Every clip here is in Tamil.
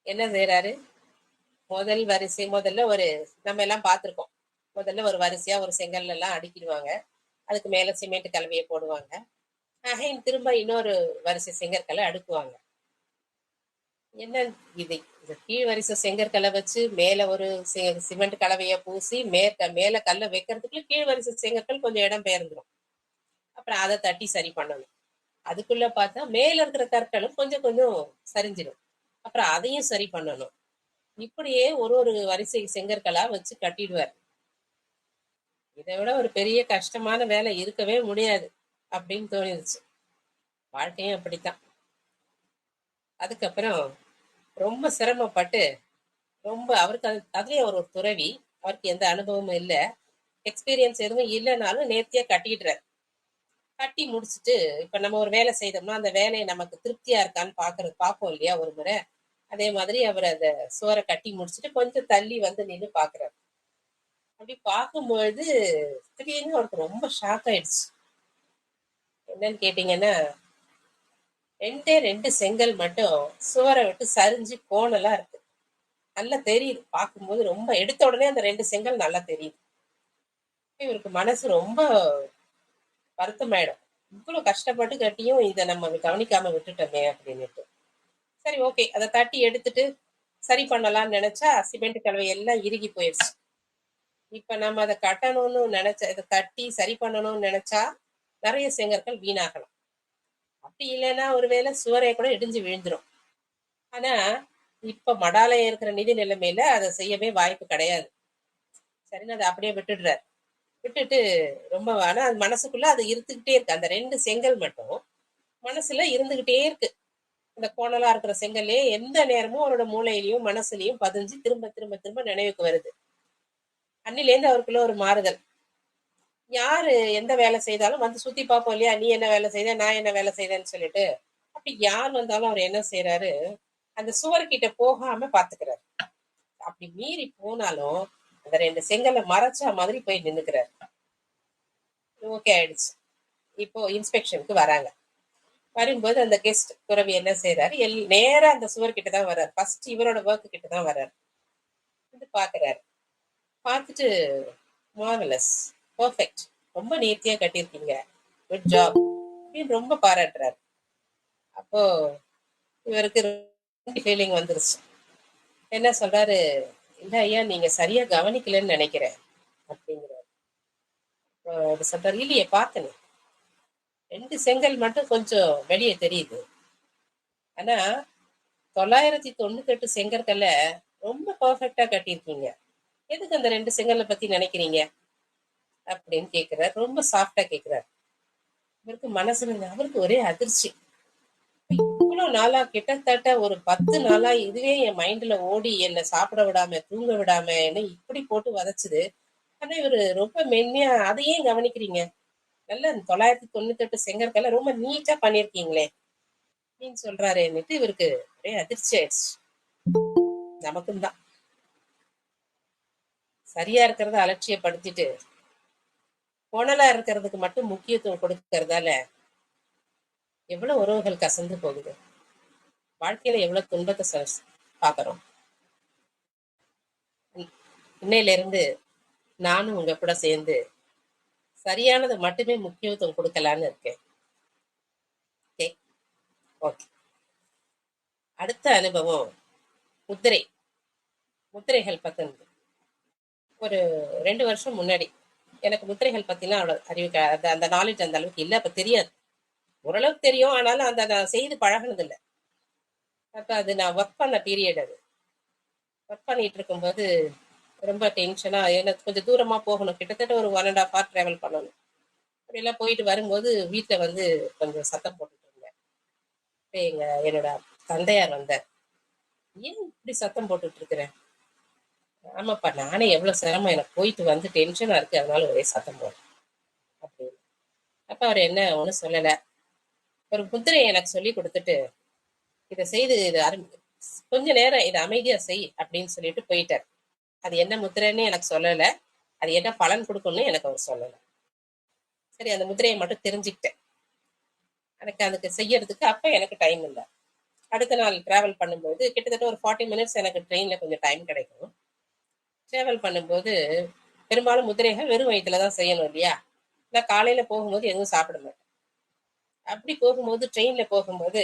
என்ன செய்யறாரு? முதல் வரிசை முதல்ல ஒரு நம்ம எல்லாம் பார்த்துருக்கோம். முதல்ல ஒரு வரிசையா ஒரு செங்கல் எல்லாம் அடுக்கிடுவாங்க. அதுக்கு மேல சிமெண்ட் கலவையை போடுவாங்க. திரும்ப இன்னொரு வரிசை செங்கற்களை அடுக்குவாங்க. என்ன இது? இந்த கீழ் வரிசை செங்கற்களை வச்சு மேல ஒரு சிமெண்ட் கலவையை பூசி மேல கல்லை வைக்கிறதுக்குள்ள கீழ் வரிசை செங்கற்கள் கொஞ்சம் இடம் பெயர்ந்துடும். அப்புறம் அதை தட்டி சரி பண்ணணும். அதுக்குள்ள பார்த்தா மேல இருக்கிற கற்களும் கொஞ்சம் கொஞ்சம் சரிஞ்சிடும். அப்புறம் அதையும் சரி பண்ணணும். இப்படியே ஒரு ஒரு வரிசை செங்கற்களா வச்சு கட்டிடுவார். இதை விட ஒரு பெரிய கஷ்டமான வேலை இருக்கவே முடியாது அப்படின்னு தோணிடுச்சு. வாழ்க்கையும் அப்படித்தான். அதுக்கப்புறம் ரொம்ப சிரமப்பட்டு அவருக்கு அதுலயே அவர் ஒரு துறவி. அவருக்கு எந்த அனுபவமும் இல்லை, எக்ஸ்பீரியன்ஸ் எதுவும் இல்லைனாலும் நேர்த்தியா கட்டிடுறாரு. கட்டி முடிச்சுட்டு இப்ப நம்ம ஒரு வேலை செய்தோம்னா அந்த வேலையை நமக்கு திருப்தியா இருக்கான்னு பார்ப்போம் இல்லையா ஒரு முறை. அதே மாதிரி அவர் அந்த சுவரை கட்டி முடிச்சுட்டு கொஞ்சம் தள்ளி வந்து நின்று பாக்குறாரு. அப்படி பார்க்கும்பொழுது திடீர்னு அவருக்கு ரொம்ப ஷாக் ஆயிடுச்சு. என்னன்னு கேட்டீங்கன்னா, ரெண்டு செங்கல் மட்டும் சுவரை விட்டு சரிஞ்சு கோணலா இருக்கு. நல்லா தெரியுது பார்க்கும்போது. ரொம்ப எடுத்த உடனே அந்த ரெண்டு செங்கல் நல்லா தெரியுது. இவருக்கு மனசு ரொம்ப வருத்தமாயிடும். இவ்வளவு கஷ்டப்பட்டு கட்டியும் இதை நம்ம கவனிக்காம விட்டுட்டோமே அப்படின்னுட்டு. சரி, ஓகே, அதை தட்டி எடுத்துட்டு சரி பண்ணலாம்னு நினைச்சா சிமெண்ட் கலவை எல்லாம் இறுகி போயிடுச்சு. இப்ப நம்ம அதை கட்டணும்னு இதை தட்டி சரி பண்ணணும்னு நினைச்சா நிறைய செங்கற்கள் வீணாகலாம். அப்படி இல்லைன்னா ஒருவேளை சுவரை கூட இடிஞ்சு விழுந்துரும். ஆனா இப்ப மடாலயம் இருக்கிற நிதி நிலைமையில அதை செய்யவே வாய்ப்பு கிடையாது. சரின்னு அதை அப்படியே விட்டுடுறாரு. விட்டுட்டு ஆனா அது மனசுக்குள்ள அது இருந்துகிட்டே இருக்கு. அந்த ரெண்டு செங்கல் மட்டும் மனசுல இருந்துகிட்டே இருக்கு. இந்த கோணலா இருக்கிற செங்கல்லே எந்த நேரமும் அவரோட மூளையிலையும் மனசுலயும் பதிஞ்சு திரும்ப திரும்ப திரும்ப நினைவுக்கு வருது. அன்னிலேருந்து அவருக்குள்ள ஒரு மாறுதல். யாரு எந்த வேலை செய்தாலும் வந்து சுத்தி பார்ப்போம் இல்லையா, நீ என்ன வேலை செய்த, நான் என்ன வேலை செய்தேன்னு சொல்லிட்டு. அப்படி யார் வந்தாலும் அவர் என்ன செய்யறாரு, அந்த சுவர்கிட்ட போகாம பாத்துக்கிறாரு. அப்படி மீறி போனாலும் அந்த ரெண்டு செங்கல்ல மறைச்சா மாதிரி போய் நின்னுக்கிறாரு. ஓகே ஆயிடுச்சு. இப்போ இன்ஸ்பெக்ஷனுக்கு வராங்க. வரும்போது அந்த கெஸ்ட் துறவி என்ன செய்யறாரு, நேரா அந்த சுவர் கிட்ட தான் வர்றாரு. ஃபர்ஸ்ட் இவரோட ஒர்க் கிட்ட தான் வர்றாரு. வந்து பாக்குறாரு. பார்த்துட்டு மார்வலஸ், பர்ஃபெக்ட், ரொம்ப நேர்த்தியா கட்டியிருக்கீங்க, குட் ஜாப் அப்படின்னு ரொம்ப பாராட்டுறாரு. அப்போ இவருக்கு ஃபீலிங் வந்துருச்சு. என்ன சொல்றாரு, இல்ல ஐயா, நீங்க சரியா கவனிக்கலன்னு நினைக்கிறேன் அப்படிங்கிறாரு. சொல்றாரு, இல்லையே பார்த்தனே, ரெண்டு செங்கல் மட்டும் கொஞ்சம் வெளியே தெரியுது. ஆனா 998 செங்கற்களை ரொம்ப பர்ஃபெக்டா கட்டியிருக்கீங்க. எதுக்கு அந்த ரெண்டு செங்கலை பத்தி நினைக்கிறீங்க அப்படின்னு கேக்குறாரு. ரொம்ப சாஃப்டா கேக்குறாரு. இவருக்கு மனசுல அவருக்கு ஒரே அதிர்ச்சி. இவ்வளவு நாளா, கிட்டத்தட்ட ஒரு 10 நாளா இதுவே என் மைண்ட்ல ஓடி என்னை சாப்பிட விடாம தூங்க விடாம என்ன இப்படி போட்டு வதச்சுது. ஆனா இவரு ரொம்ப மென்மையா அதையே கவனிக்கிறீங்க. நல்ல 998 செங்கற்களை ரொம்ப நீட்டா பண்ணிருக்கீங்களே அப்படின்னு சொல்றாரு. என்னட்டு இவருக்கு ஒரே அதிர்ச்சி ஆயிடுச்சு. நமக்கும் தான் சரியா இருக்கிறத அலட்சியப்படுத்திட்டு கோணலா இருக்கிறதுக்கு மட்டும் முக்கியத்துவம் கொடுக்கறதால எவ்வளவு உறவுகள் கசந்து போகுது. வாழ்க்கையில எவ்வளவு துன்பத்தை பாக்குறோம். இன்னையில இருந்து நானும் உங்க கூட சேர்ந்து சரியானது மட்டுமே முக்கியத்துவம் கொடுக்கலான்னு இருக்கேன். Okay, okay. அடுத்த அனுபவம் முத்திரைகள் பத்தினது. ஒரு 2 வருஷம் முன்னாடி எனக்கு முத்திரைகள் பத்திலாம் அவ்வளவு அறிவு அந்த நாலேஜ் அந்த அளவுக்கு இல்லை. அப்ப தெரியாது, ஓரளவுக்கு தெரியும், ஆனாலும் அந்த நான் செய்து பழகினது இல்லை. அப்ப அது நான் ஒர்க் பண்ண பீரியட். அது ஒர்க் பண்ணிட்டு இருக்கும்போது ரொம்ப டென்ஷனா, எனக்கு கொஞ்சம் தூரமா போகணும், கிட்டத்தட்ட ஒரு 1.5 hour டிராவல் பண்ணணும். அப்படியெல்லாம் போயிட்டு வரும்போது வீட்டுல வந்து கொஞ்சம் சத்தம் போட்டுட்டு இருந்தேன். என்னோட தந்தையார் வந்தார். ஏன் இப்படி சத்தம் போட்டுட்டு இருக்கிறேன்? ஆமாப்பா, நானே எவ்வளவு சிரமம், எனக்கு போயிட்டு வந்து டென்ஷனா இருக்கு, அதனால ஒரே சத்தம் போடுறேன் அப்படின்னு. அப்ப அவர் என்ன ஒன்றும் சொல்லல. ஒரு முத்திரையை எனக்கு சொல்லி கொடுத்துட்டு, இதை செய்து கொஞ்ச நேரம் இதை அமைதியா செய் அப்படின்னு சொல்லிட்டு போயிட்டார். அது என்ன முத்திரைன்னு எனக்கு சொல்லல, அது என்ன பலன் கொடுக்கும்னு எனக்கு அவர் சொல்லல. சரி, அந்த முத்திரையை மட்டும் தெரிஞ்சுக்கிட்டேன். எனக்கு அதுக்கு செய்யறதுக்கு அப்ப எனக்கு டைம் இல்லை. அடுத்த நாள் டிராவல் பண்ணும்போது கிட்டத்தட்ட ஒரு 40 மினிட்ஸ் எனக்கு ட்ரெயின்ல கொஞ்சம் டைம் கிடைக்கும். டிராவல் பண்ணும்போது பெரும்பாலும் முத்திரைகள் வெறும் வயிற்றுல தான் செய்யணும் இல்லையா? நான் காலையில போகும்போது எதுவும் சாப்பிட மாட்டேன். அப்படி போகும்போது ட்ரெயின்ல போகும்போது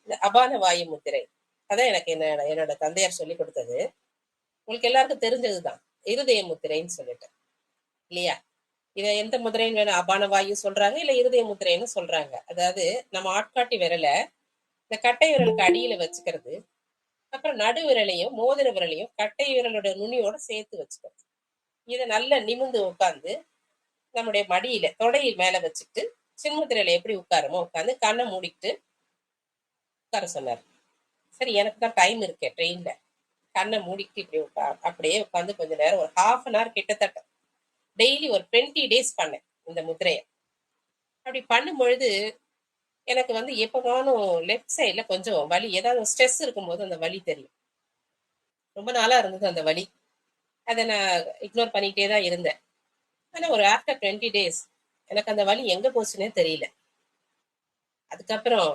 இந்த அபான வாயு முத்திரை, அதான் எனக்கு என்னோட தந்தையார் சொல்லி கொடுத்தது. உங்களுக்கு எல்லாருக்கும் தெரிஞ்சதுதான், இருதய முத்திரைன்னு சொல்லிட்டு, இல்லையா? இதை எந்த முதிரைன்னு வேணும், அபான வாயு சொல்றாங்க, இல்ல இருதய முத்திரைன்னு சொல்றாங்க. அதாவது நம்ம ஆட்காட்டி விரலை இந்த கட்டை விரலுக்கு அடியில வச்சுக்கிறது, அப்புறம் நடு விரலையும் மோதிர விரலையும் கட்டை விரலோட நுனியோட சேர்த்து வச்சுக்கிறது. இதை நல்லா நிமிந்து உட்காந்து நம்முடைய மடியில தொடையில் மேல வச்சுட்டு சின்முத்திரையில எப்படி உட்காரமோ உட்காந்து கண்ணை மூடிக்கிட்டு உட்கார சொன்னார். சரி, எனக்கு தான் டைம் இருக்கேன் ட்ரெயின்ல, கண்ணை மூடிக்கிட்டு இப்படி அப்படியே உட்காந்து கொஞ்ச நேரம் ஒரு ½ கிட்டத்தட்ட டெய்லி ஒரு 20 டேஸ் பண்ணேன் இந்த முத்திரையை. அப்படி பண்ணும் பொழுது எனக்கு வந்து எப்பவானும் லெஃப்ட் சைட்ல கொஞ்சம் வலி, ஏதாவது ஸ்ட்ரெஸ் இருக்கும்போது அந்த வலி தெரியும். ரொம்ப நாளா இருந்தது அந்த வலி. அதை நான் இக்னோர் பண்ணிக்கிட்டே தான் இருந்தேன். ஆனா ஒரு ஆஃப்டர் 20 டேஸ் எனக்கு அந்த வலி எங்க போச்சுன்னே தெரியல. அதுக்கப்புறம்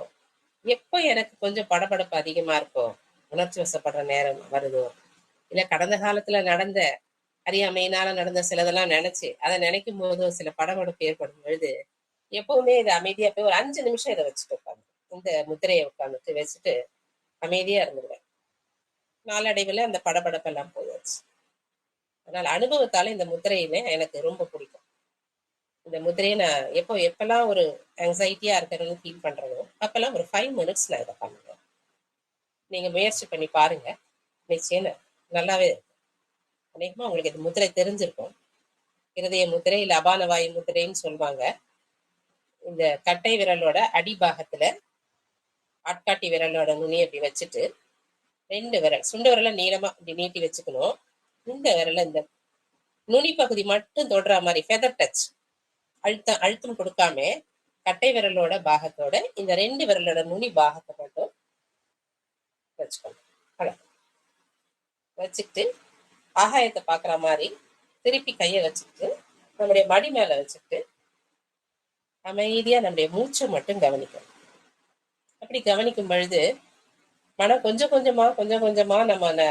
எப்போ எனக்கு கொஞ்சம் படபடப்பு அதிகமா இருக்கும், உணர்ச்சி வசப்படுற நேரம் வருதோ, இல்ல கடந்த காலத்துல நடந்த அறியாமையினால நடந்த சிலதெல்லாம் நினைச்சு அதை நினைக்கும் போதோ சில படபடப்பு ஏற்படும் பொழுது எப்பவுமே இதை அமைதியா போய் ஒரு 5 நிமிஷம் இதை வச்சுட்டு உட்காந்து இந்த முத்திரையை உட்காந்துட்டு வச்சுட்டு அமைதியா இருந்துருவேன். நாளடைவில் அந்த படபடப்பெல்லாம் போயாச்சு. அதனால அனுபவத்தால இந்த முத்திரையில எனக்கு ரொம்ப பிடிக்கும். இந்த முத்திரையை நான் எப்பெல்லாம் ஒரு ஆங்ஸைட்டியா இருக்கிறேன்னு ஃபீல் பண்றதோ அப்பெல்லாம் ஒரு 5 மினிட்ஸ் நான் இதை பண்ணுவேன். நீங்க முயற்சி பண்ணி பாருங்க, நிச்சயம் நல்லாவே இருக்கும். அநேகமா உங்களுக்கு இந்த முத்திரை தெரிஞ்சிருக்கும். இருதய முத்திரை இல்ல அபான வாயு முத்திரைன்னு சொல்லுவாங்க. இந்த கட்டை விரலோட அடிபாகத்துல ஆட்காட்டி விரலோட நுனி அப்படி வச்சுட்டு 2 விரல் சுண்டு விரல நீளமா இப்படி நீட்டி வச்சுக்கணும். இந்த விரல இந்த நுனி பகுதி மட்டும் தொடுற மாதிரி ஃபெதர் டச், அழுத்தம் கொடுக்காம கட்டை விரலோட பாகத்தோட இந்த 2 விரலோட நுனி பாகத்தை மட்டும் வச்சுக்கணும். வச்சுக்கிட்டு ஆகாயத்தை பாக்குற மாதிரி திருப்பி கையை வச்சுக்கிட்டு நம்முடைய மடி மேல வச்சுக்கிட்டு அமைதியா நம்முடைய மூச்சை மட்டும் கவனிக்கணும். அப்படி கவனிக்கும் பொழுது மனம் கொஞ்சம் கொஞ்சமா நம்ம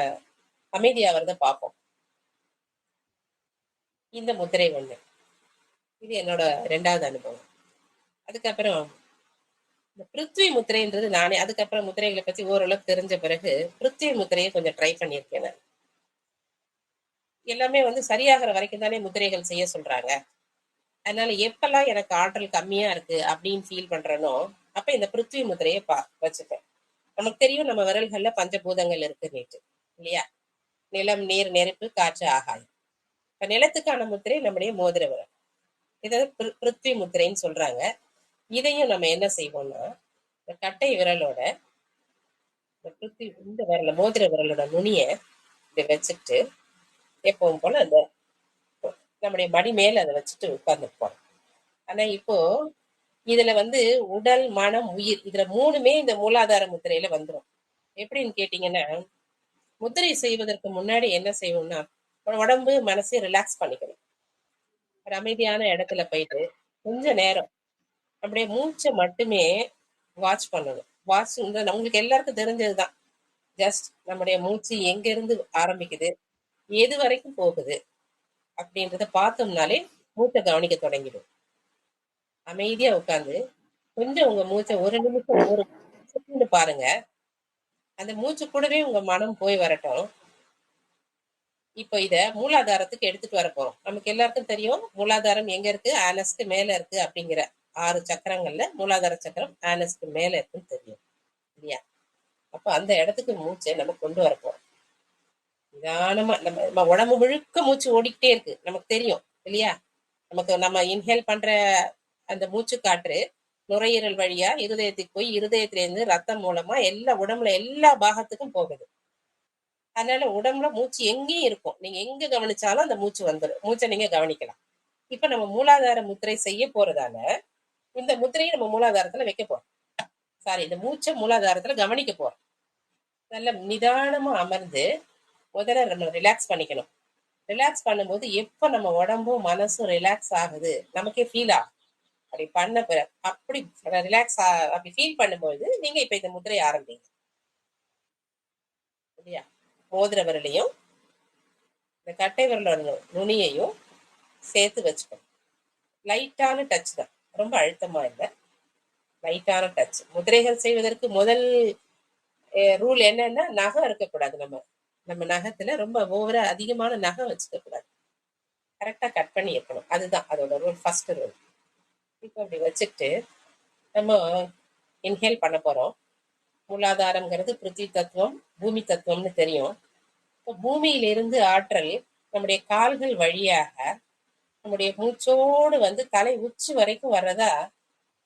அமைதியாகிறத பார்ப்போம். இந்த முத்திரை ஒண்ணு, இது என்னோட 2வது அனுபவம். அதுக்கப்புறம் இந்த பிருத்வி முத்திரைன்றது நானே அதுக்கப்புறம் முத்திரைகளை பத்தி ஓரளவுக்கு தெரிஞ்ச பிறகு பிருத்வி முத்திரையை கொஞ்சம் ட்ரை பண்ணியிருக்கேன். நான் எல்லாமே வந்து சரியாகிற வரைக்கும் தானே முத்திரைகள் செய்ய சொல்றாங்க. அதனால எப்பெல்லாம் எனக்கு ஆற்றல் கம்மியா இருக்கு அப்படின்னு ஃபீல் பண்றேனோ அப்ப இந்த பிருத்வி முத்திரையை வச்சுப்பேன். நமக்கு தெரியும் நம்ம விரல்கள்ல பஞ்சபூதங்கள் இருக்கு நேற்று, இல்லையா? நிலம், நீர், நெருப்பு, காற்று, ஆகாயம். இப்ப நிலத்துக்கான முத்திரை நம்முடைய மோதிர விரல், இதை பிருத்வி முத்திரைன்னு சொல்றாங்க. இதையும் நம்ம என்ன செய்வோம்னா இந்த கட்டை விரலோட இந்த விரல மோதிர விரலோட நுனிய இதை வச்சுட்டு எப்பவும் போல அந்த நம்முடைய மடி மேல அதை வச்சுட்டு உட்கார்ந்துருப்போம். ஆனா இப்போ இதுல வந்து உடல், மனம், உயிர், இதுல 3மே இந்த மூலாதார முத்திரையில வந்துடும். எப்படின்னு கேட்டீங்கன்னா, முத்திரை செய்வதற்கு முன்னாடி என்ன செய்வோம்னா உடம்பு மனசை ரிலாக்ஸ் பண்ணிக்கணும். ஒரு அமைதியான இடத்துல போயிட்டு கொஞ்ச நேரம் அப்படியே மூச்சை மட்டுமே வாட்ச் பண்ணணும். வாட்ச் உங்களுக்கு எல்லாருக்கும் தெரிஞ்சதுதான். ஜஸ்ட் நம்முடைய மூச்சு எங்க இருந்து ஆரம்பிக்குது, எது வரைக்கும் போகுது அப்படின்றத பார்த்தோம்னாலே மூச்சை கவனிக்க தொடங்கிடும். அமைதியா உட்காந்து கொஞ்சம் உங்க மூச்சை 1 நிமிஷம் 1 செகண்ட் பாருங்க. அந்த மூச்சு கூடவே உங்க மனம் போய் வரட்டும். இப்போ இத மூலாதாரத்துக்கு எடுத்துட்டு வர போறோம். நமக்கு எல்லாருக்கும் தெரியும் மூலாதாரம் எங்க இருக்கு, ஆனஸ்க்கு மேல இருக்கு அப்படிங்கிற 6 சக்கரங்கள்ல மூலாதார சக்கரம் ஆனஸ்க்கு மேல இருக்குன்னு தெரியும், இல்லையா? அப்ப அந்த இடத்துக்கு மூச்சை நம்ம கொண்டு வர போறோம். நிதானமா நம்ம உடம்பு முழுக்க மூச்சு ஓடிக்கிட்டே இருக்கு, நமக்கு தெரியும் இல்லையா? நம்ம இன்ஹேல் பண்ற அந்த மூச்சு காற்று நுரையீரல் வழியா இருதயத்துக்கு போய் இருதயத்திலிருந்து ரத்தம் மூலமா எல்லா உடம்புல எல்லா பாகத்துக்கும் போகுது. அதனால உடம்புல மூச்சு எங்கேயும் இருக்கும், நீங்க எங்க கவனிச்சாலும் அந்த மூச்சு வந்துடும். மூச்சை நீங்க கவனிக்கலாம். இப்ப நம்ம மூலாதார முத்திரை செய்ய போறதால இந்த முத்திரையை நம்ம மூலாதாரத்துல வைக்க போறோம். இந்த மூச்சை மூலாதாரத்துல கவனிக்க போறோம். நல்ல நிதானமா அமர்ந்து முதல்ல நம்ம ரிலாக்ஸ் பண்ணிக்கணும். ரிலாக்ஸ் பண்ணும்போது எப்ப நம்ம உடம்பும் மனசும் ரிலாக்ஸ் ஆகுது நமக்கே ஃபீல் ஆகும். அப்படி பண்ண அப்படி ரிலாக்ஸ் அப்படி ஃபீல் பண்ணும்போது நீங்க இப்ப இந்த முத்திரையை ஆரம்பிங்க. சரியா? மோதிர விரலையும் இந்த கட்டை விரலோட நுனியையும் சேர்த்து வச்சுக்கணும். லைட்டான டச் தான், ரொம்ப அழுத்தமா இல்லை, லைட்டான டச். முதிரைகள் செய்வதற்கு முதல் ரூல் என்னன்னா, நகம் இருக்கக்கூடாது. நம்ம நம்ம நகத்துல ரொம்ப ஓவரா அதிகமான நகம் வச்சுக்க கூடாது. கரெக்டா கட் பண்ணி இருக்கணும். அதுதான் அதோட ரூல், ஃபர்ஸ்ட் ரூல். இப்போ அப்படி வச்சுட்டு நம்ம இன்ஹேல் பண்ண போறோம். மூலாதாரம்ங்கிறது பிருத்திவி தத்துவம், பூமி தத்துவம்னு தெரியும். இப்போ பூமியிலிருந்து ஆற்றல் நம்முடைய கால்கள் வழியாக நம்முடைய மூச்சோடு வந்து தலை உச்சி வரைக்கும் வர்றதா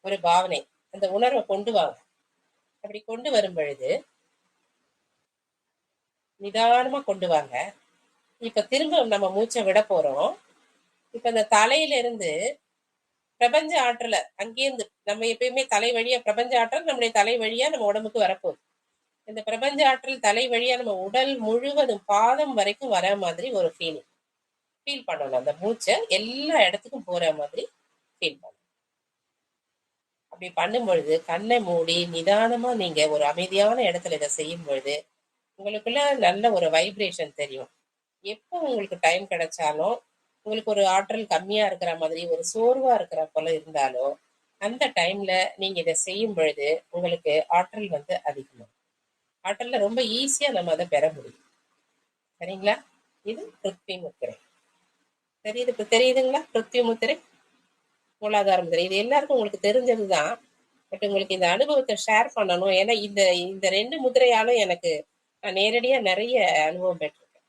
ஒரு பாவனை. அந்த உணர்வை கொண்டு வாங்க. அப்படி கொண்டு வரும் பொழுது நிதானமா கொண்டு வாங்க. இப்ப திரும்ப நம்ம மூச்சை விட போறோம். இப்ப இந்த தலையில இருந்து பிரபஞ்ச ஆற்றல அங்கேருந்து நம்ம எப்பயுமே தலை வழியா பிரபஞ்ச ஆற்றல் நம்முடைய தலை வழியா நம்ம உடம்புக்கு வரப்போகுது. இந்த பிரபஞ்ச ஆற்றல் தலை வழியா நம்ம உடல் முழுவதும் பாதம் வரைக்கும் வர மாதிரி ஒரு ஃபீல் பண்ணணும். அந்த மூச்சை எல்லா இடத்துக்கும் போற மாதிரி ஃபீல் பண்ணணும். அப்படி பண்ணும் பொழுது கண்ணை மூடி நிதானமா நீங்க ஒரு அமைதியான இடத்துல இதை செய்யும் பொழுது உங்களுக்குள்ள நல்ல ஒரு வைப்ரேஷன் தெரியும். எப்போ உங்களுக்கு டைம் கிடைச்சாலும் உங்களுக்கு ஒரு ஆற்றல் கம்மியா இருக்கிற மாதிரி ஒரு சோர்வா இருக்கிற போல இருந்தாலும் அந்த டைம்ல நீங்க இதை செய்யும் பொழுது உங்களுக்கு ஆற்றல் வந்து அதிகமாகும். ஆற்றல்ல ரொம்ப ஈஸியா நம்ம அதை பெற முடியும். சரிங்களா? இது பிருத்வி முத்திரை. தெரியுது, இப்ப தெரியுதுங்களா? பிருத்வி முத்திரை, மூலாதார முத்திரை, இது எல்லாருக்கும் உங்களுக்கு தெரிஞ்சதுதான். பட் உங்களுக்கு இந்த அனுபவத்தை ஷேர் பண்ணணும். ஏன்னா இந்த இந்த ரெண்டு முத்திரையாலும் எனக்கு நான் நேரடியா நிறைய அனுபவம் பெற்றிருக்கேன்.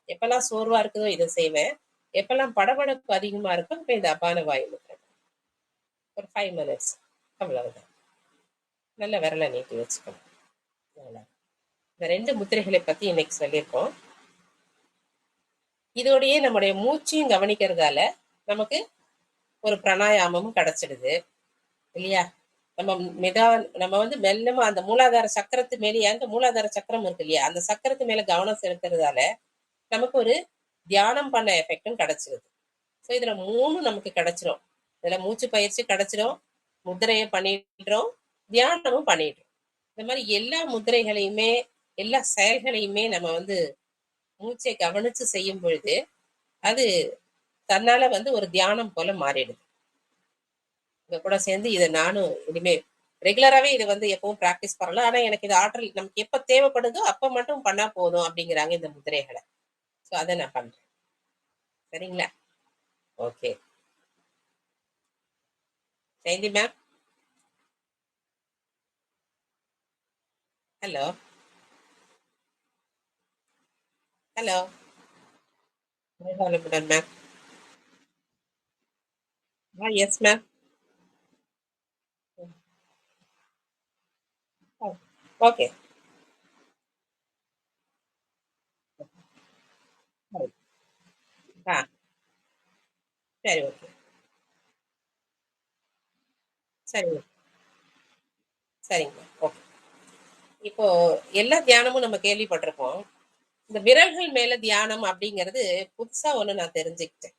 எப்பெல்லாம் சோர்வா இருக்குதோ இதை செய்வேன், எப்பெல்லாம் படபடப்பு அதிகமா இருக்கும் இப்ப இந்த அபான வாயு முத்திரை. ஒரு 5 மினிட்ஸ், அவ்வளவுதான். நல்ல விரலை நீட்டி வச்சுக்கணும். இந்த ரெண்டு முத்திரைகளை பத்தி இன்னைக்கு சொல்லியிருக்கோம். இதோடயே நம்முடைய மூச்சையும் கவனிக்கிறதால நமக்கு ஒரு பிராணாயாமமும் கிடைச்சிடுது இல்லையா? நம்ம வந்து மெல்லமா அந்த மூலாதார சக்கரத்து மேலேயே, அந்த மூலாதார சக்கரம் இருக்கு இல்லையா, அந்த சக்கரத்து மேல கவனம் செலுத்துறதால நமக்கு ஒரு தியானம் பண்ண எஃபெக்டும் கிடைச்சிருது. ஸோ இதுல 3 நமக்கு கிடைச்சிரும். இதுல மூச்சு பயிற்சி கிடைச்சிரும், முத்திரையை பண்ணிடுறோம், தியானமும் பண்ணிடுறோம். இந்த மாதிரி எல்லா முத்திரைகளையுமே எல்லா செயல்களையுமே நம்ம வந்து மூச்சை கவனிச்சு செய்யும் பொழுது அது தன்னால வந்து ஒரு தியானம் போல மாறிடுது. இங்க கூட சேர்ந்து இதை நானும் இனிமே ரெகுலராகவே இதை வந்து எப்பவும் ப்ராக்டிஸ் பண்ணலாம். ஆனா எனக்கு இது ஆற்றல் நமக்கு எப்ப தேவைப்படுதோ அப்ப மட்டும் பண்ணா போதும் அப்படிங்கிறாங்க இந்த முதிரைகளை. ஸோ அதை நான் பண்றேன். சரிங்களா? Okay. Jayanthi ma'am, hello hello. Ma'am. Yes ma'am. Okay. ஆ சரி, ஓகே. சரிங்க, சரிங்க, ஓகே. இப்போ எல்லா தியானமும் நம்ம கேள்விப்பட்டிருப்போம். இந்த விரல்கள் மேல தியானம் அப்படிங்கிறது புதுசா ஒண்ணு நான் தெரிஞ்சுக்கிட்டேன்.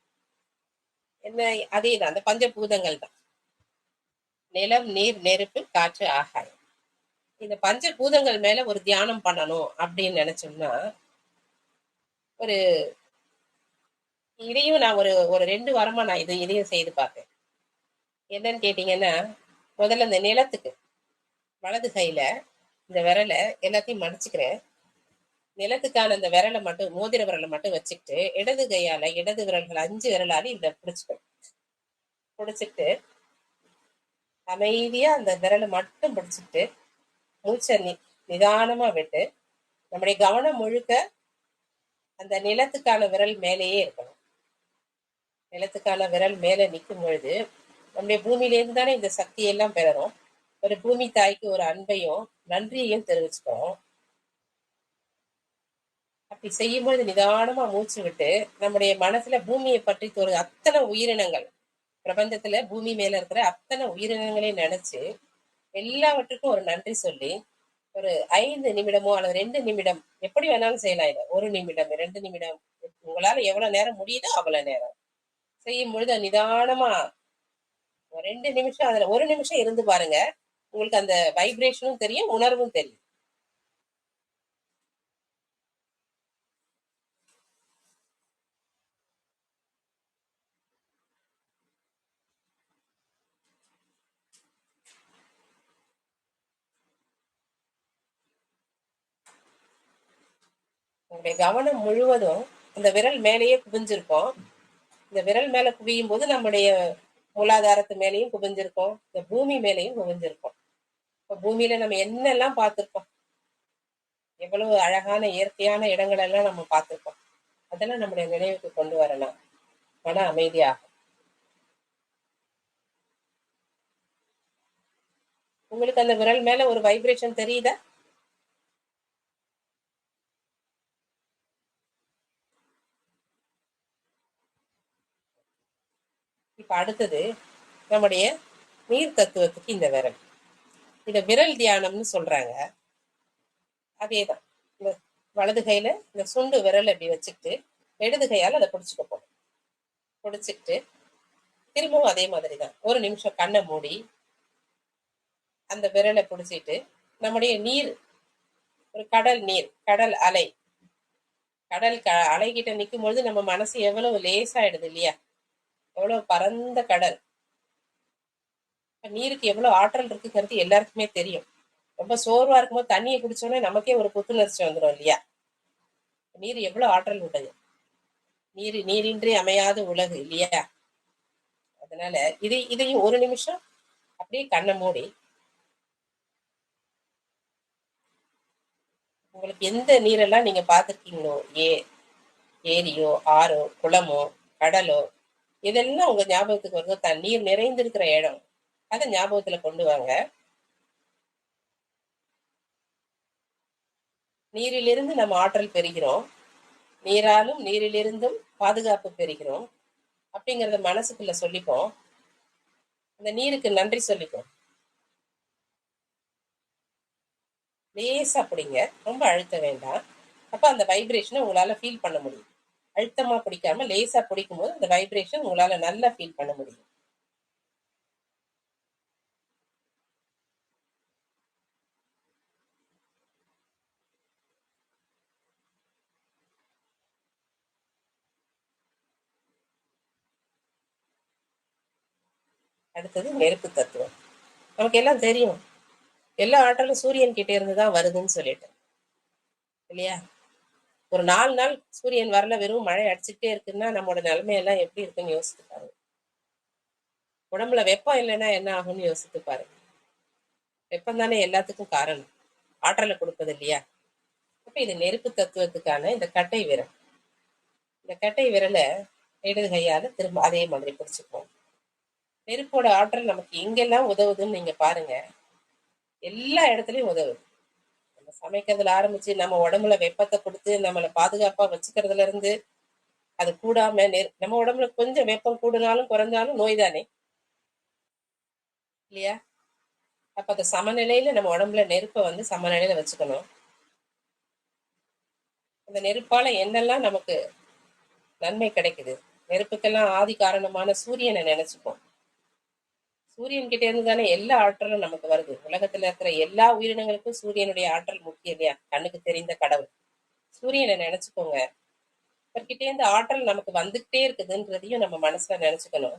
என்ன? அதேதான், அந்த பஞ்சபூதங்கள் தான். நிலம், நீர், நெருப்பு, காற்று, ஆகாயம். இந்த பஞ்சபூதங்கள் மேல ஒரு தியானம் பண்ணணும் அப்படின்னு நினைச்சோம்னா ஒரு இதையும் நான் ஒரு ஒரு 2 வாரமா நான் இதையும் செய்து பார்த்தேன். என்னன்னு கேட்டீங்கன்னா, முதல்ல இந்த நிலத்துக்கு வலது கையில இந்த விரலை எல்லாத்தையும் மடிச்சுக்கிறேன். நிலத்துக்கான இந்த விரலை மட்டும், மோதிர விரலை மட்டும் வச்சுக்கிட்டு இடது கையால இடது விரல்கள் 5 விரலால இதை பிடிச்சுக்கணும். பிடிச்சிட்டு அமைதியா அந்த விரலை மட்டும் பிடிச்சிட்டு மூச்சை நிதானமா விட்டு நம்முடைய கவனம் முழுக்க அந்த நிலத்துக்கான விரல் மேலேயே இருக்கணும். நிலத்துக்கான விரல் மேல நிற்கும் பொழுது நம்முடைய பூமியிலேருந்து தானே இந்த சக்தியெல்லாம் பெறணும். ஒரு பூமி தாய்க்கு ஒரு அன்பையும் நன்றியையும் தெரிவிச்சுக்கிறோம். அப்படி செய்யும்போது நிதானமா மூச்சு விட்டு நம்முடைய மனசுல பூமியை பற்றி ஒரு அத்தனை உயிரினங்கள், பிரபஞ்சத்துல பூமி மேல இருக்கிற அத்தனை உயிரினங்களையும் நினைச்சு எல்லாவற்றுக்கும் ஒரு நன்றி சொல்லி ஒரு 5 நிமிடமோ அல்லது 2 நிமிடம் எப்படி வேணாலும் செய்யலாம். இதை 1 நிமிடம் 2 நிமிடம் உங்களால எவ்வளவு நேரம் முடியுதோ அவ்வளவு நேரம் செய்யும் பொழுது நிதானமா 2 நிமிஷம், அதுல 1 நிமிஷம் இருந்து பாருங்க. உங்களுக்கு அந்த வைப்ரேஷனும் தெரியும், உணர்வும் தெரியும். உங்களுடைய கவனம் முழுவதும் அந்த விரல் மேலேயே குவிஞ்சிருக்கும். இந்த விரல் மேல குவியும் போது நம்முடைய மூலாதாரத்து மேலேயும் குவிஞ்சிருக்கும், இந்த பூமி மேலேயும் குவிஞ்சிருக்கும். இப்ப பூமியில நம்ம என்னெல்லாம் பார்த்திருக்கோம், எவ்வளவு அழகான இயற்கையான இடங்கள் எல்லாம் நம்ம பார்த்திருக்கோம். அதெல்லாம் நம்முடைய நினைவுக்கு கொண்டு வரலாம். மன அமைதியாக. உங்களுக்கு அந்த விரல் மேல ஒரு வைப்ரேஷன் தெரியுதா? இப்ப அடுத்தது நம்முடைய நீர் தத்துவத்துக்கு இந்த விரல். இத விரல் தியானம்னு சொல்றாங்க. அதேதான். இந்த வலது கையில இந்த சுண்டு விரல் அப்படி வச்சுக்கிட்டு இடது கையால அதை பிடிச்சுக்க போகும். பிடிச்சிக்கிட்டு திரும்பவும் அதே மாதிரிதான். ஒரு நிமிஷம் கண்ணை மூடி அந்த விரலை பிடிச்சிட்டு நம்முடைய நீர், ஒரு கடல் நீர், கடல் அலை, கடல் அலைகிட்ட நிற்கும் பொழுது நம்ம மனசு எவ்வளவு லேசாயிடுது இல்லையா? எவ்வளவு பரந்த கடல். நீருக்கு எவ்வளவு ஆற்றல் இருக்குங்கிறது எல்லாருக்குமே தெரியும். ரொம்ப சோர்வா இருக்கும்போது தண்ணியை குடிச்சோன்னே நமக்கே ஒரு புத்துணர்ச்சி வந்துடும் இல்லையா? நீர் எவ்வளவு ஆற்றல் உண்டது. நீரின்றி அமையாத உலகு இல்லையா? அதனால இதையும் ஒரு நிமிஷம் அப்படியே கண்ணை மூடி உங்களுக்கு எந்த நீரெல்லாம் நீங்க பார்த்துருக்கீங்களோ, ஏரியோ, ஆறோ, குளமோ, கடலோ, இதெல்லாம் உங்க ஞாபகத்துக்கு வருதோ, நீர் நிறைந்திருக்கிற இடம், அதை ஞாபகத்துல கொண்டு வாங்க. நீரிலிருந்து நம்ம ஆற்றல் பெறுகிறோம், நீராலும் நீரிலிருந்தும் பாதுகாப்பு பெறுகிறோம் அப்படிங்கறத மனசுக்குள்ள சொல்லிப்போம். அந்த நீருக்கு நன்றி சொல்லிப்போம். லேசா பிடிங்க, ரொம்ப அழுத்த வேண்டாம். அப்ப அந்த வைப்ரேஷனை உங்களால ஃபீல் பண்ண முடியும். அழுத்தமா பிடிக்காம லேசா பிடிக்கும் போது அந்த வைப்ரேஷன் உங்களால நல்லா ஃபீல் பண்ண முடியும். அடுத்தது நெருப்பு தத்துவம். நமக்கு எல்லாம் தெரியும், எல்லா ஆற்றலும் சூரியன் கிட்ட இருந்துதான் வருதுன்னு சொல்லிட்டு இல்லையா? ஒரு 4 நாள் சூரியன் வரல, வெறும் மழை அடிச்சுட்டே இருக்குன்னா நம்மளோட நிலைமையெல்லாம் எப்படி இருக்குன்னு யோசித்து பாருங்க. உடம்புல வெப்பம் இல்லைன்னா என்ன ஆகும்னு யோசித்து பாருங்க. வெப்பம் தானே எல்லாத்துக்கும் காரணம், ஆற்றலை கொடுப்பது இல்லையா? அப்ப இது நெருப்பு தத்துவத்துக்கான இந்த கட்டை விரல். இந்த கட்டை விரலை இடது கையால திரும்ப அதே மாதிரி பிடிச்சுப்போம். நெருப்போட ஆற்றல் நமக்கு எங்கெல்லாம் உதவுதுன்னு நீங்க பாருங்க. எல்லா இடத்துலயும் உதவுது. நம்ம சமைக்கிறதுல ஆரம்பிச்சு நம்ம உடம்புல வெப்பத்தை கொடுத்து நம்மளை பாதுகாப்பா வச்சுக்கிறதுல இருந்து, அது கூடாம நம்ம உடம்புல கொஞ்சம் வெப்பம் கூடுனாலும் குறைஞ்சாலும் நோய் தானே இல்லையா? அப்ப அந்த சமநிலையில நம்ம உடம்புல நெருப்பை சமநிலையில வச்சுக்கணும். அந்த நெருப்பால என்னெல்லாம் நமக்கு நன்மை கிடைக்குது? நெருப்புக்கெல்லாம் ஆதி காரணமான சூரியனை நினைச்சுப்போம். சூரியன் கிட்ட இருந்து தானே எல்லா ஆற்றலும் நமக்கு வருது. உலகத்துல இருக்கிற எல்லா உயிரினங்களுக்கும் சூரியனுடைய ஆற்றல் முக்கியம் இல்லையா? கண்ணுக்கு தெரிந்த கடவுள் சூரியனை நினைச்சுக்கோங்க. அவர்கிட்ட இருந்து ஆற்றல் நமக்கு வந்துகிட்டே இருக்குதுன்றதையும் நம்ம மனசுல நினைச்சுக்கணும்.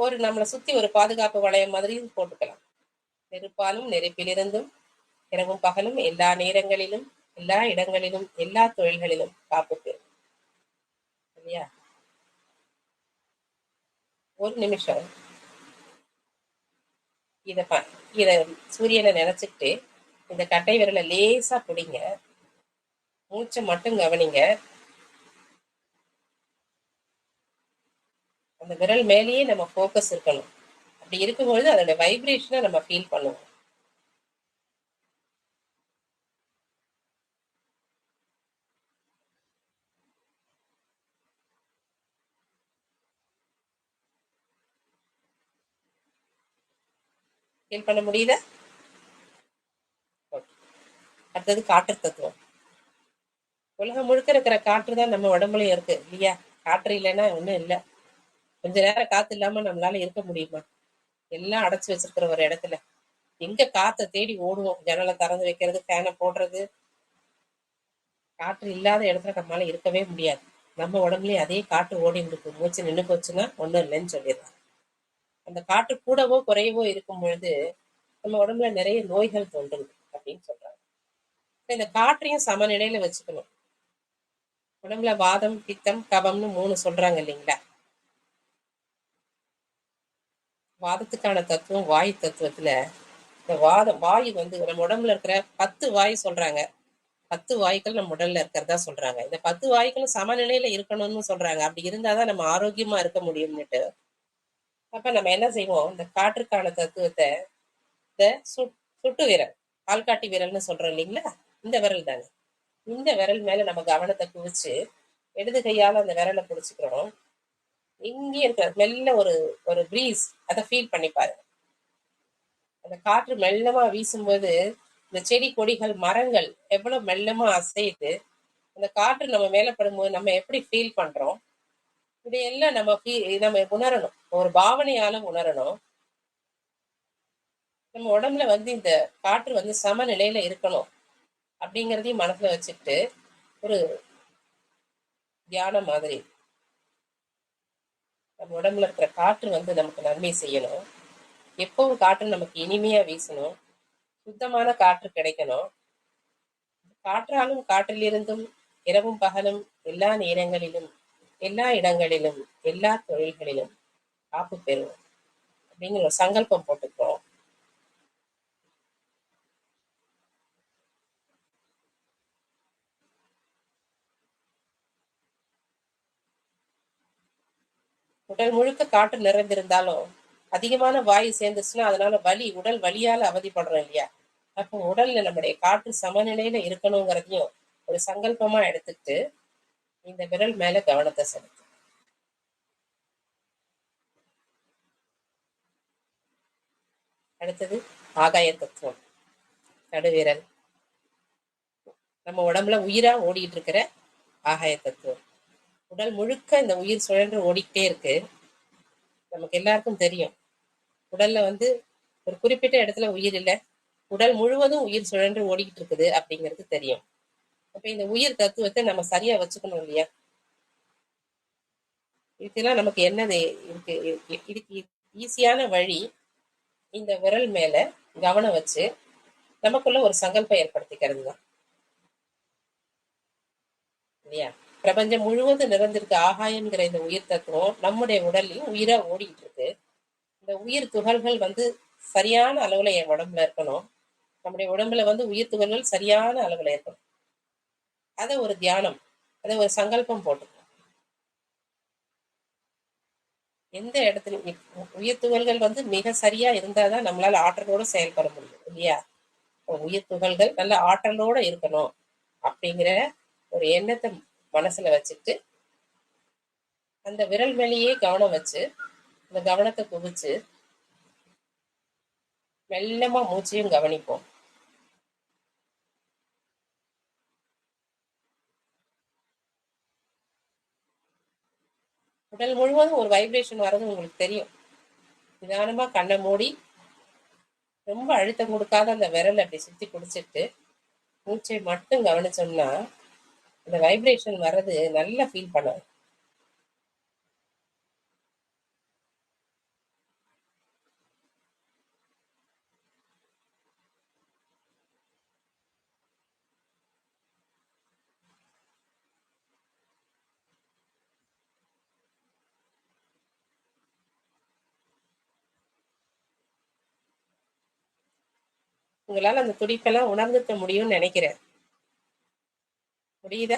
ஒரு நம்மளை சுத்தி ஒரு பாதுகாப்பு வளையம் மாதிரியும் போட்டுக்கலாம். நெருப்பாலும் நெருப்பிலிருந்தும் இரவும் பகலும் எல்லா நேரங்களிலும் எல்லா இடங்களிலும் எல்லா தொழில்களிலும் காப்பு பெறும் இல்லையா? ஒரு நிமிஷம் இத இத சூரியனை நினைச்சுக்கிட்டு இந்த கட்டை விரலை லேசா பிடிங்க. மூச்சை மட்டும் கவனிங்க. அந்த விரல் மேலேயே நம்ம ஃபோக்கஸ் இருக்கணும். அப்படி இருக்கும்பொழுது அதோட வைப்ரேஷனை நம்ம ஃபீல் பண்ணுவோம். ஃபீல் பண்ண முடியுதா? அடுத்தது காற்று தத்துவம். உலகம் முழுக்க இருக்கிற காற்று தான் நம்ம உடம்புலயும் இருக்கு இல்லையா? காற்று இல்லைன்னா ஒண்ணும் இல்லை. கொஞ்ச நேரம் காத்து இல்லாம நம்மளால இருக்க முடியுமா? எல்லாம் அடைச்சு வச்சிருக்கிற ஒரு இடத்துல எங்க காத்தை தேடி ஓடுவோம். ஜன்னலை திறந்து வைக்கிறது, ஃபேனை போடுறது. காற்று இல்லாத இடத்துல நம்மளால இருக்கவே முடியாது. நம்ம உடம்புலயே அதே காற்று ஓடிட்டு இருக்கு. மூச்சு நின்று போச்சுன்னா ஒண்ணும் இல்லைன்னு சொல்லிடுறாங்க. அந்த காற்று கூடவோ குறையவோ இருக்கும் பொழுது நம்ம உடம்புல நிறைய நோய்கள் தோன்றுது அப்படின்னு சொல்றாங்க. இந்த காற்றையும் சமநிலையில வச்சுக்கணும். உடம்புல வாதம், பித்தம், கபம்னு 3 சொல்றாங்க இல்லைங்களா? வாதத்துக்கான தத்துவம் வாயு தத்துவத்துல இந்த வாயு வந்து நம்ம உடம்புல இருக்கிற 10 வாயு சொல்றாங்க. 10 வாயுக்கள் நம்ம உடல்ல இருக்கிறதா சொல்றாங்க. இந்த 10 வாயுக்களும் சமநிலையில இருக்கணும்னு சொல்றாங்க. அப்படி இருந்தாதான் நம்ம ஆரோக்கியமா இருக்க முடியும்னுட்டு. அப்ப நம்ம என்ன செய்வோம், இந்த காற்றுக்கான தத்துவத்தை இந்த சுட்டு விரல், ஆள்காட்டி விரல்னு சொல்றோம் இல்லைங்களா? இந்த விரல் தாங்க. இந்த விரல் மேல நம்ம கவனத்தை குவிச்சு இடது கையால அந்த விரலை பிடிச்சுக்கிறோம். இங்கே இருக்கிற மெல்ல ஒரு ஒரு பிரீஸ் அதை ஃபீல் பண்ணி பாருங்க. அந்த காற்று மெல்லமா வீசும்போது இந்த செடி கொடிகள் மரங்கள் எவ்வளவு மெல்லமா அசையுது. அந்த காற்று நம்ம மேல படும்போது நம்ம எப்படி ஃபீல் பண்றோம், இதையெல்லாம் நம்ம உணரணும். ஒரு பாவனையால உணரணும். நம்ம உடம்புல வந்து இந்த காற்று வந்து சமநிலையில இருக்கணும் அப்படிங்கிறதையும் மனசுல வச்சுட்டு ஒரு தியானம் மாதிரி நம்ம உடம்புல இருக்கிற காற்று வந்து நமக்கு நன்மை செய்யணும். எப்பவும் காற்று நமக்கு இனிமையா வீசணும். சுத்தமான காற்று கிடைக்கணும். காற்றாலும் காற்றிலிருந்தும் இரவும் பகலும் எல்லா நேரங்களிலும் எல்லா இடங்களிலும் எல்லா தொழில்களிலும் காப்பு பெறுவோம் அப்படிங்கிற ஒரு சங்கல்பம் போட்டுக்கிறோம். உடல் முழுக்க காற்று நிறைந்திருந்தாலும் அதிகமான வாயு சேர்ந்துச்சுன்னா அதனால உடல் வலியால அவதிப்படுறோம் இல்லையா? அப்போ உடல்ல நம்முடைய காற்று சமநிலையில இருக்கணுங்கிறதையும் ஒரு சங்கல்பமா எடுத்துக்கிட்டு இந்த விரல் மேல கவனத்தை செலுத்தும். அடுத்தது ஆகாய தத்துவம், நடுவிரல். நம்ம உடம்புல உயிரா ஓடிட்டு இருக்கிற ஆகாய தத்துவம். உடல் முழுக்க இந்த உயிர் சுழன்று ஓடிக்கிட்டே இருக்கு. நமக்கு எல்லாருக்கும் தெரியும், உடல்ல வந்து ஒரு குறிப்பிட்ட இடத்துல உயிர் இல்லை, உடல் முழுவதும் உயிர் சுழன்று ஓடிக்கிட்டு இருக்குது அப்படிங்கிறது தெரியும். அப்ப இந்த உயிர் தத்துவத்தை நம்ம சரியா வச்சுக்கணும் இல்லையா? இதுக்கெல்லாம் நமக்கு என்னது இருக்கு? இதுக்கு ஈஸியான வழி இந்த விரல் மேல கவனம் வச்சு நமக்குள்ள ஒரு சங்கல்பம் ஏற்படுத்திக்கிறது தான் இல்லையா? பிரபஞ்சம் முழுவதும் நிறைந்திருக்கு ஆகாயம்ங்கிற இந்த உயிர் தத்துவம் நம்முடைய உடல்லையும் உயிரா ஓடிட்டு இருக்கு. இந்த உயிர் துகள்கள் வந்து சரியான அளவுல என் உடம்புல இருக்கணும். நம்முடைய உடம்புல வந்து உயிர் துகள்கள் சரியான அளவுல இருக்கணும். அதை ஒரு தியானம், அதை ஒரு சங்கல்பம் போட்டு எந்த இடத்துல உயிர் துகள்கள் வந்து மிக சரியா இருந்தாதான் நம்மளால ஆற்றலோட செயல்பட முடியும் இல்லையா? உயிர் துகள்கள் நல்ல ஆற்றலோட இருக்கணும் அப்படிங்கிற ஒரு எண்ணத்தை மனசுல வச்சுட்டு அந்த விரல் மேலேயே கவனம் வச்சு அந்த கவனத்தை குவிச்சு மெல்லமா மூச்சையும் கவனிப்போம். உடல் முழுவதும் ஒரு வைப்ரேஷன் வர்றது உங்களுக்கு தெரியும். நிதானமா கண்ணை மூடி ரொம்ப அழுத்தம் கொடுக்காத அந்த விரல் அப்படி சுத்தி பிடிச்சிட்டு மூச்சை மட்டும் கவனிச்சோம்னா அந்த வைப்ரேஷன் வர்றது நல்லா ஃபீல் பண்ணும். உங்களால அந்த துடிப்பெல்லாம் உணர்ந்துக்க முடியும்னு நினைக்கிறேன். முடியுதா?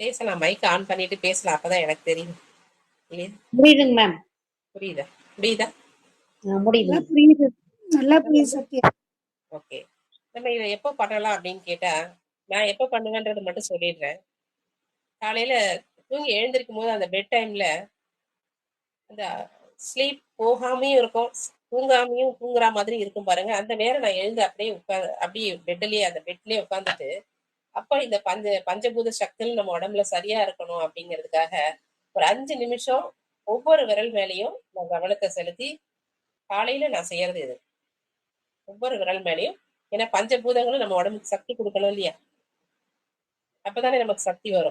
பேசலாம், மைக் ஆன் பண்ணிட்டு பேசலாம், அப்பதான் எனக்கு தெரியும் இல்லையா? புரியுதுங்க மேம். புரியுதா? முடியுதா? முடியுது. புரியுது, நல்லா புரியுது சத்யா. ஓகே. நம்ம இதை எப்போ பண்ணலாம் அப்படின்னு கேட்டா, நான் எப்போ பண்ணுவேன்றது மட்டும் சொல்லிடுறேன். காலையில தூங்கி எழுந்திருக்கும் போது அந்த பெட் டைம்ல அந்த ஸ்லீப் போகாமையும் இருக்கும், தூங்காமையும் தூங்குற மாதிரி இருக்கும் பாருங்க. அந்த நேரம் நான் எழுந்து அப்படியே அந்த பெட்லயே உட்காந்துட்டு அப்ப இந்த பஞ்சபூத சக்திகள் நம்ம உடம்புல சரியா இருக்கணும் அப்படிங்கிறதுக்காக ஒரு 5 நிமிஷம் ஒவ்வொரு விரல் மேலேயும் நான் கவனத்தை செலுத்தி காலையில நான் செய்யறது இது. ஒவ்வொரு விரல் மேலேயும், ஏன்னா பஞ்சபூதங்களும் நம்ம உடம்புக்கு சக்தி கொடுக்கணும் இல்லையா? அப்பதானே நமக்கு சக்தி வரும்.